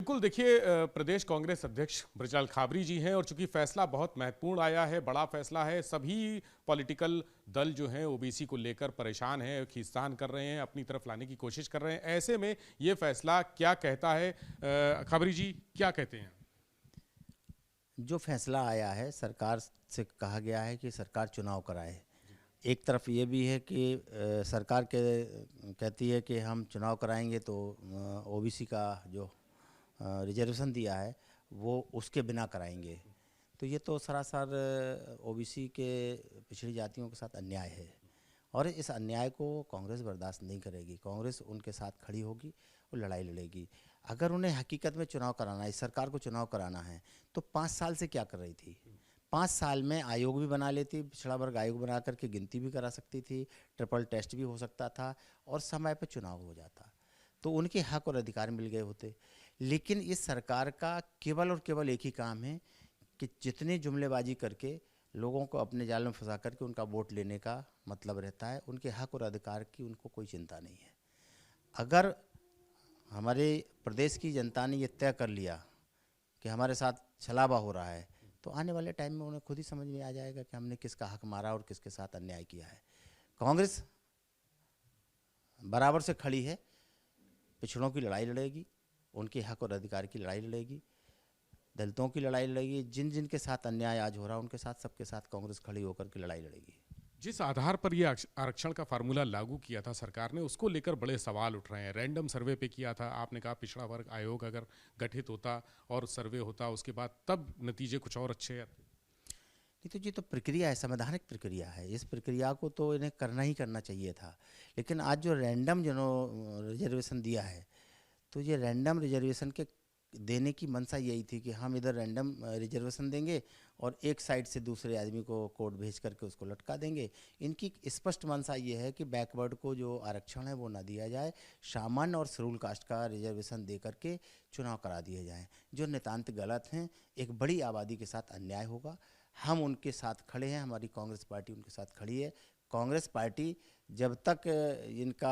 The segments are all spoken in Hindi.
बिल्कुल देखिए, प्रदेश कांग्रेस अध्यक्ष बृजलाल खाबरी जी हैं और चूंकि फैसला बहुत महत्वपूर्ण आया है, बड़ा फैसला है, सभी पॉलिटिकल दल जो हैं ओबीसी को लेकर परेशान हैं, खींचतान कर रहे हैं, अपनी तरफ लाने की कोशिश कर रहे हैं। ऐसे में ये फैसला क्या कहता है? खाबरी जी क्या कहते हैं? जो फैसला आया है, सरकार से कहा गया है कि सरकार चुनाव कराए। एक तरफ ये भी है कि सरकार कहती है कि हम चुनाव कराएंगे तो ओबीसी का जो रिजर्वेशन दिया है वो उसके बिना कराएंगे। तो ये तो सरासर ओबीसी के पिछड़ी जातियों के साथ अन्याय है और इस अन्याय को कांग्रेस बर्दाश्त नहीं करेगी। कांग्रेस उनके साथ खड़ी होगी और लड़ाई लड़ेगी। अगर उन्हें हकीकत में चुनाव कराना है, इस सरकार को चुनाव कराना है, तो 5 साल से क्या कर रही थी? 5 साल में आयोग भी बना लेती, पिछड़ा वर्ग आयोग बना करके गिनती भी करा सकती थी, ट्रिपल टेस्ट भी हो सकता था और समय पर चुनाव हो जाता, तो उनके हक और अधिकार मिल गए होते। लेकिन इस सरकार का केवल और केवल एक ही काम है कि जितनी जुमलेबाजी करके लोगों को अपने जाल में फंसा करके उनका वोट लेने का मतलब रहता है। उनके हक और अधिकार की उनको कोई चिंता नहीं है। अगर हमारे प्रदेश की जनता ने ये तय कर लिया कि हमारे साथ छलावा हो रहा है, तो आने वाले टाइम में उन्हें खुद ही समझ में आ जाएगा कि हमने किसका हक मारा और किसके साथ अन्याय किया है। कांग्रेस बराबर से खड़ी है, पिछड़ों की लड़ाई लड़ेगी, उनके हक और अधिकार की लड़ाई लड़ेगी, दलितों की लड़ाई लड़ेगी। जिन जिन के साथ अन्याय आज हो रहा है उनके साथ, सबके साथ कांग्रेस खड़ी होकर के लड़ाई लड़ेगी। जिस आधार पर ये आरक्षण का फार्मूला लागू किया था सरकार ने, उसको लेकर बड़े सवाल उठ रहे हैं। रैंडम सर्वे पे किया था, आपने कहा पिछड़ा वर्ग आयोग अगर गठित होता और सर्वे होता उसके बाद तब नतीजे कुछ और अच्छे आते। नहीं तो ये तो प्रक्रिया है, संवैधानिक प्रक्रिया है। इस प्रक्रिया को तो इन्हें करना ही करना चाहिए था। लेकिन आज जो रैंडम रिजर्वेशन दिया है, तो ये रैंडम रिजर्वेशन के देने की मंशा यही थी कि हम इधर रैंडम रिजर्वेशन देंगे और एक साइड से दूसरे आदमी को कोर्ट भेज करके उसको लटका देंगे। इनकी स्पष्ट मंशा ये है कि बैकवर्ड को जो आरक्षण है वो ना दिया जाए, सामान्य और शेड्यूल कास्ट का रिजर्वेशन दे करके चुनाव करा दिए जाएँ, जो नितांत गलत हैं। एक बड़ी आबादी के साथ अन्याय होगा, हम उनके साथ खड़े हैं, हमारी कांग्रेस पार्टी उनके साथ खड़ी है। कांग्रेस पार्टी जब तक इनका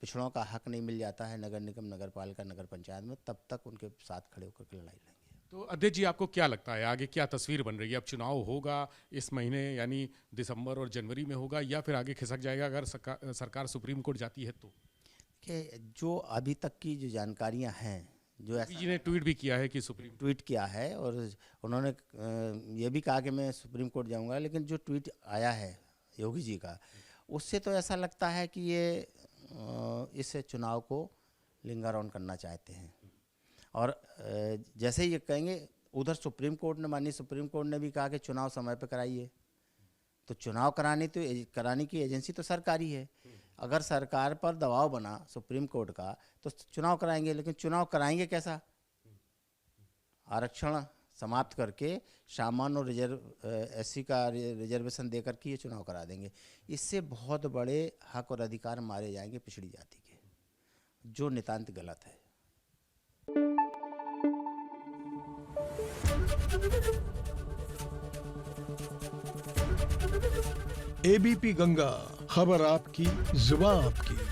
पिछड़ों का हक नहीं मिल जाता है नगर निगम, नगर पालिका, नगर पंचायत में, तब तक उनके साथ खड़े होकर के लड़ाई लड़ेंगे। तो अध्यक्ष जी, आपको क्या लगता है आगे क्या तस्वीर बन रही है? अब चुनाव होगा इस महीने, यानी दिसंबर और जनवरी में होगा, या फिर आगे खिसक जाएगा अगर सरकार सुप्रीम कोर्ट जाती है तो? कि जो अभी तक की जो जानकारियां हैं, जो जी ने ट्वीट भी किया है कि सुप्रीम ट्वीट किया है और उन्होंने ये भी कहा कि मैं सुप्रीम कोर्ट जाऊंगा, लेकिन जो ट्वीट आया है योगी जी का, उससे तो ऐसा लगता है कि ये इस चुनाव को लिंगर ऑन करना चाहते हैं। और जैसे ये कहेंगे, उधर सुप्रीम कोर्ट ने, माननीय सुप्रीम कोर्ट ने भी कहा कि चुनाव समय पर कराइए। तो चुनाव कराने की एजेंसी तो सरकारी है। अगर सरकार पर दबाव बना सुप्रीम कोर्ट का तो चुनाव कराएंगे, लेकिन चुनाव कराएंगे कैसा? आरक्षण समाप्त करके सामान्य और एससी का रिजर्वेशन देकर के ये चुनाव करा देंगे। इससे बहुत बड़े हक और अधिकार मारे जाएंगे पिछड़ी जाति के, जो नितांत गलत है। एबीपी गंगा, खबर आपकी, जुबान आपकी।